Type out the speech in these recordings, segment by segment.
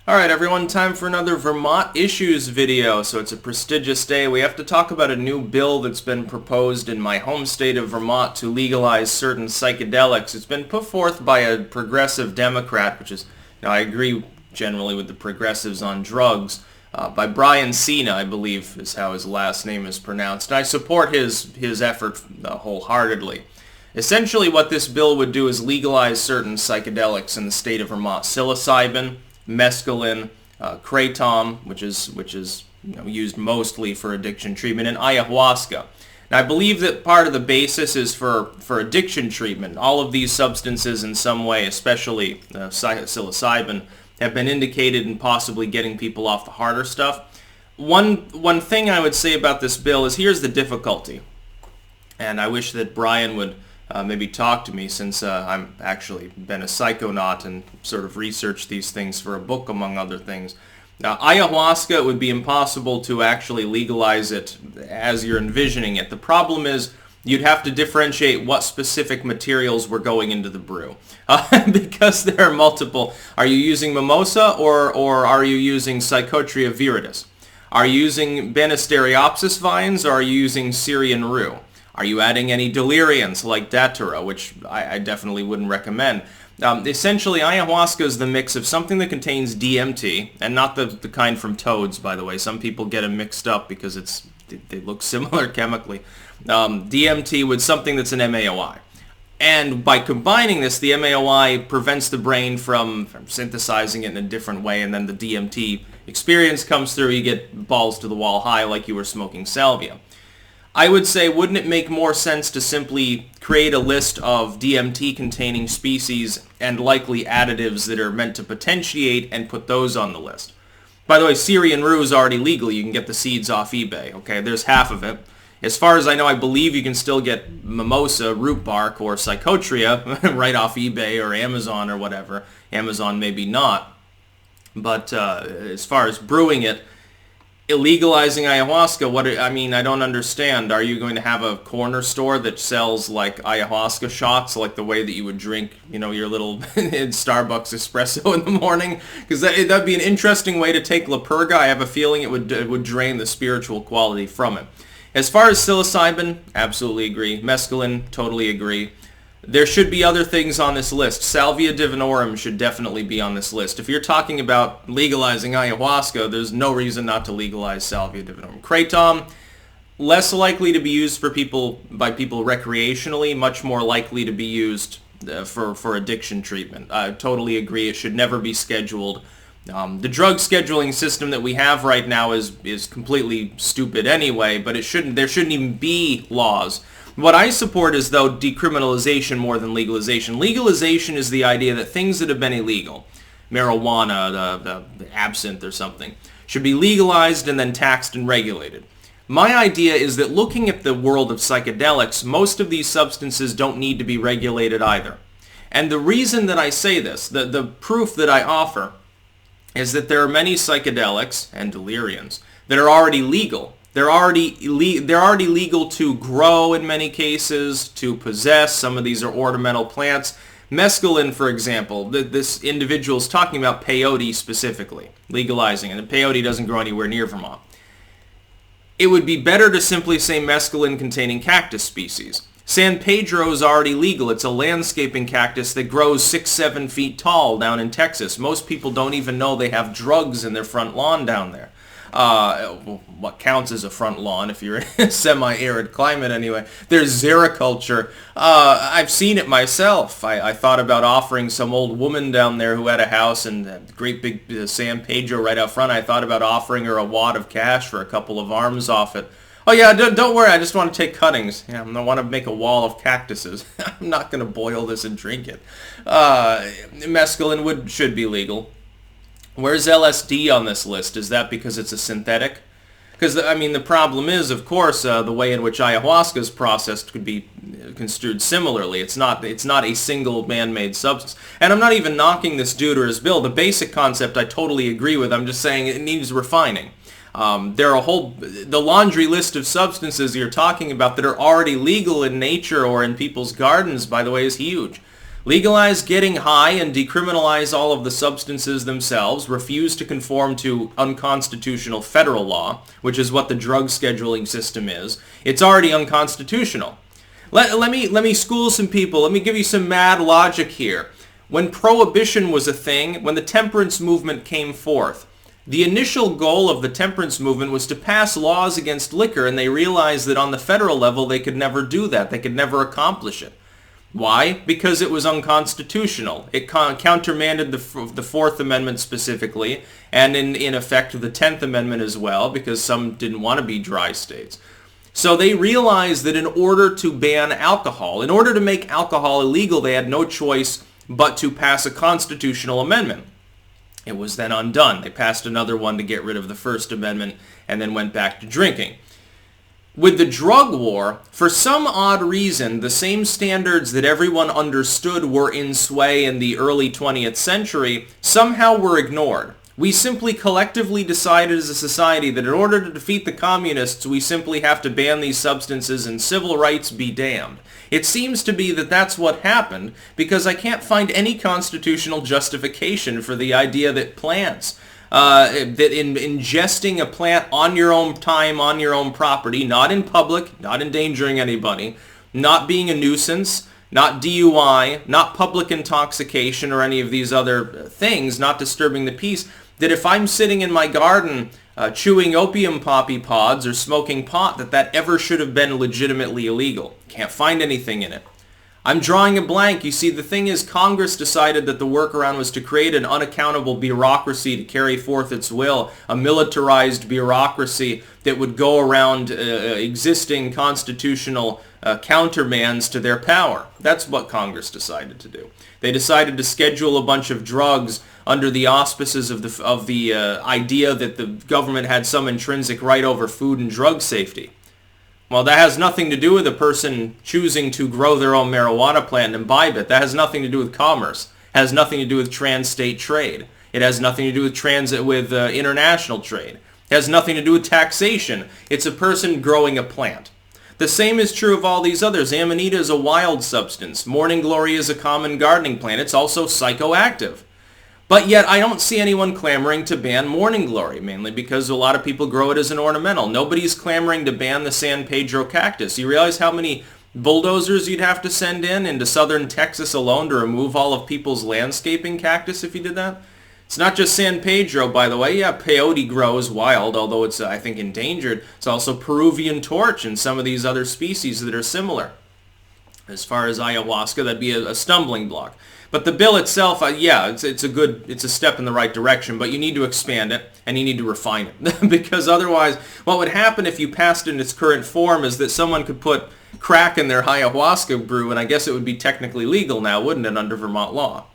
Alright everyone, time for another Vermont issues video. So it's a prestigious day. We have to talk about a new bill that's been proposed in my home state of Vermont to legalize certain psychedelics. It's been put forth by a progressive Democrat, which is, I agree generally with the progressives on drugs, by Brian Cina, I believe is how his last name is pronounced. And I support his effort wholeheartedly. Essentially what this bill would do is legalize certain psychedelics in the state of Vermont. Psilocybin, mescaline, kratom, which is used mostly for addiction treatment, and ayahuasca. Now, I believe that part of the basis is for addiction treatment. All of these substances in some way, especially psilocybin, have been indicated in possibly getting people off the harder stuff. One thing I would say about this bill is here's the difficulty, and I wish that Brian would maybe talk to me, since I'm actually been a psychonaut and sort of researched these things for a book, among other things. Now, ayahuasca, it would be impossible to actually legalize it as you're envisioning it. The problem is you'd have to differentiate what specific materials were going into the brew. Because there are multiple. Are you using mimosa or are you using Psychotria viridis? Are you using Banisteriopsis vines or are you using Syrian rue? Are you adding any deliriants like datura, which I definitely wouldn't recommend? Essentially, ayahuasca is the mix of something that contains DMT, and not the kind from toads, by the way. Some people get them mixed up because they look similar chemically. DMT with something that's an MAOI. And by combining this, the MAOI prevents the brain from synthesizing it in a different way, and then the DMT experience comes through, you get balls to the wall high like you were smoking salvia. I would say, wouldn't it make more sense to simply create a list of DMT-containing species and likely additives that are meant to potentiate and put those on the list? By the way, Syrian rue is already legal. You can get the seeds off eBay. Okay, there's half of it. As far as I know, I believe you can still get mimosa, root bark, or psychotria right off eBay or Amazon or whatever. Amazon maybe not. But as far as brewing it, illegalizing ayahuasca, I don't understand. Are you going to have a corner store that sells like ayahuasca shots, like the way that you would drink, your little Starbucks espresso in the morning? Because that'd be an interesting way to take La Purga. I have a feeling it would drain the spiritual quality from it. As far as psilocybin, absolutely agree. Mescaline, totally agree. There should be other things on this list. Salvia divinorum should definitely be on this list. If you're talking about legalizing ayahuasca, there's no reason not to legalize Salvia divinorum. Kratom, less likely to be used by people recreationally, much more likely to be used for addiction treatment. I totally agree. It should never be scheduled. The drug scheduling system that we have right now is completely stupid anyway, but there shouldn't even be laws. What I support is, though, decriminalization more than legalization. Legalization is the idea that things that have been illegal, marijuana, the absinthe or something, should be legalized and then taxed and regulated. My idea is that looking at the world of psychedelics, most of these substances don't need to be regulated either. And the reason that I say this, the proof that I offer, is that there are many psychedelics and deliriums that are already legal. They're already legal to grow in many cases, to possess. Some of these are ornamental plants. Mescaline, for example, this individual is talking about peyote specifically, legalizing, and peyote doesn't grow anywhere near Vermont. It would be better to simply say mescaline-containing cactus species. San Pedro is already legal. It's a landscaping cactus that grows 6-7 feet tall down in Texas. Most people don't even know they have drugs in their front lawn down there. What counts as a front lawn if you're in a semi-arid climate anyway. There's xericulture. I've seen it myself. I thought about offering some old woman down there who had a house and a great big San Pedro right out front. I thought about offering her a wad of cash for a couple of arms off it. Oh yeah, don't worry, I just want to take cuttings. Yeah, I want to make a wall of cactuses. I'm not going to boil this and drink it. Mescaline should be legal. Where's LSD on this list? Is that because it's a synthetic? Because, the problem is, of course, the way in which ayahuasca is processed could be construed similarly. It's not a single man-made substance. And I'm not even knocking this dude or his bill. The basic concept I totally agree with. I'm just saying it needs refining. The laundry list of substances you're talking about that are already legal in nature or in people's gardens, by the way, is huge. Legalize getting high and decriminalize all of the substances themselves. Refuse to conform to unconstitutional federal law, which is what the drug scheduling system is. It's already unconstitutional. Let me school some people. Let me give you some mad logic here. When prohibition was a thing, when the temperance movement came forth, the initial goal of the temperance movement was to pass laws against liquor, and they realized that on the federal level they could never do that. They could never accomplish it. Why? Because it was unconstitutional. It countermanded the Fourth Amendment specifically, and in effect the 10th Amendment as well, because some didn't want to be dry states. So they realized that in order to ban alcohol, in order to make alcohol illegal, they had no choice but to pass a constitutional amendment. It was then undone. They passed another one to get rid of the First Amendment and then went back to drinking. With the drug war, for some odd reason, the same standards that everyone understood were in sway in the early 20th century somehow were ignored. We simply collectively decided as a society that in order to defeat the communists, we simply have to ban these substances and civil rights be damned. It seems to be that that's what happened, because I can't find any constitutional justification for the idea that plants, that in ingesting a plant on your own time, on your own property, not in public, not endangering anybody, not being a nuisance, not DUI, not public intoxication or any of these other things, not disturbing the peace, that if I'm sitting in my garden chewing opium poppy pods or smoking pot, that ever should have been legitimately illegal. Can't find anything in it. I'm drawing a blank. You see, the thing is, Congress decided that the workaround was to create an unaccountable bureaucracy to carry forth its will, a militarized bureaucracy that would go around existing constitutional countermands to their power. That's what Congress decided to do. They decided to schedule a bunch of drugs under the auspices of the idea that the government had some intrinsic right over food and drug safety. Well, that has nothing to do with a person choosing to grow their own marijuana plant and imbibe it. That has nothing to do with commerce. It has nothing to do with trans-state trade. It has nothing to do with international trade. It has nothing to do with taxation. It's a person growing a plant. The same is true of all these others. Amanita is a wild substance. Morning Glory is a common gardening plant. It's also psychoactive. But yet I don't see anyone clamoring to ban Morning Glory, mainly because a lot of people grow it as an ornamental. Nobody's clamoring to ban the San Pedro cactus. You realize how many bulldozers you'd have to send into southern Texas alone to remove all of people's landscaping cactus if you did that? It's not just San Pedro, by the way. Yeah, peyote grows wild, although it's, I think, endangered. It's also Peruvian torch and some of these other species that are similar. As far as ayahuasca, that'd be a stumbling block. But the bill itself, yeah, it's a step in the right direction, but you need to expand it and you need to refine it. Because otherwise, what would happen if you passed it in its current form is that someone could put crack in their ayahuasca brew, and I guess it would be technically legal now, wouldn't it, under Vermont law?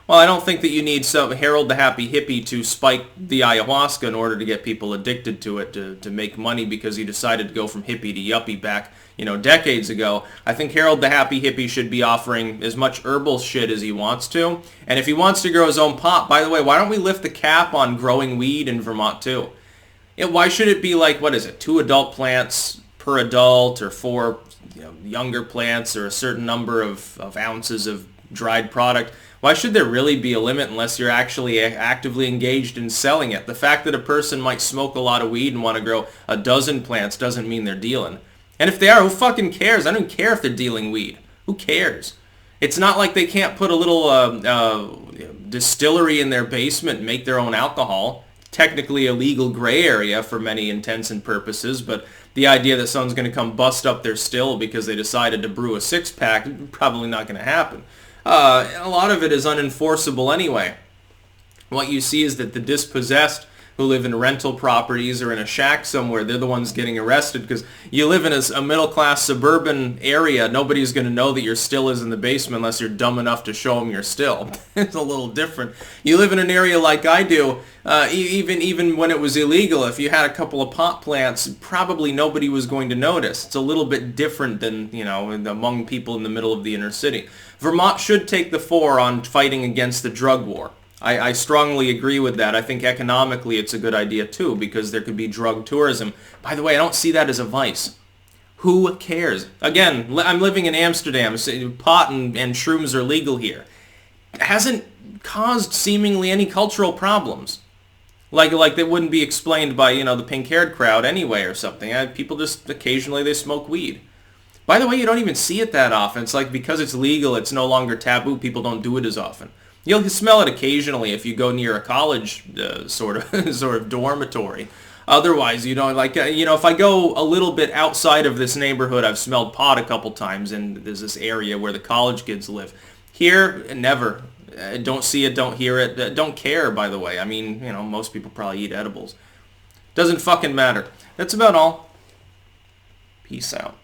Well, I don't think that you need some Harold the Happy Hippie to spike the ayahuasca in order to get people addicted to it, to make money because he decided to go from hippie to yuppie back, decades ago. I think Harold the Happy Hippie should be offering as much herbal shit as he wants to. And if he wants to grow his own pot, by the way, why don't we lift the cap on growing weed in Vermont too? Why should it be like, 2 adult plants per adult, or 4 younger plants, or a certain number of ounces of dried product? Why should there really be a limit unless you're actually actively engaged in selling it? The fact that a person might smoke a lot of weed and want to grow a dozen plants doesn't mean they're dealing. And if they are, who fucking cares? I don't care if they're dealing weed. Who cares? It's not like they can't put a little distillery in their basement and make their own alcohol. Technically a legal gray area for many intents and purposes, but the idea that someone's going to come bust up their still because they decided to brew a 6-pack, probably not going to happen. A lot of it is unenforceable anyway. What you see is that the dispossessed who live in rental properties or in a shack somewhere, they're the ones getting arrested because you live in a middle-class suburban area. Nobody's going to know that your still is in the basement unless you're dumb enough to show them your still. It's a little different. You live in an area like I do, even when it was illegal, if you had a couple of pot plants, probably nobody was going to notice. It's a little bit different than, among people in the middle of the inner city. Vermont should take the fore on fighting against the drug war. I strongly agree with that. I think economically it's a good idea too, because there could be drug tourism. By the way, I don't see that as a vice. Who cares? Again, I'm living in Amsterdam. So pot and shrooms are legal here. It hasn't caused seemingly any cultural problems. Like they wouldn't be explained by, the pink-haired crowd anyway or something. People just, occasionally they smoke weed. By the way, you don't even see it that often. It's like because it's legal, it's no longer taboo. People don't do it as often. You'll smell it occasionally if you go near a college sort of dormitory. Otherwise, if I go a little bit outside of this neighborhood, I've smelled pot a couple times, and there's this area where the college kids live. Here, never. Don't see it, don't hear it, don't care, by the way. I mean, most people probably eat edibles. Doesn't fucking matter. That's about all. Peace out.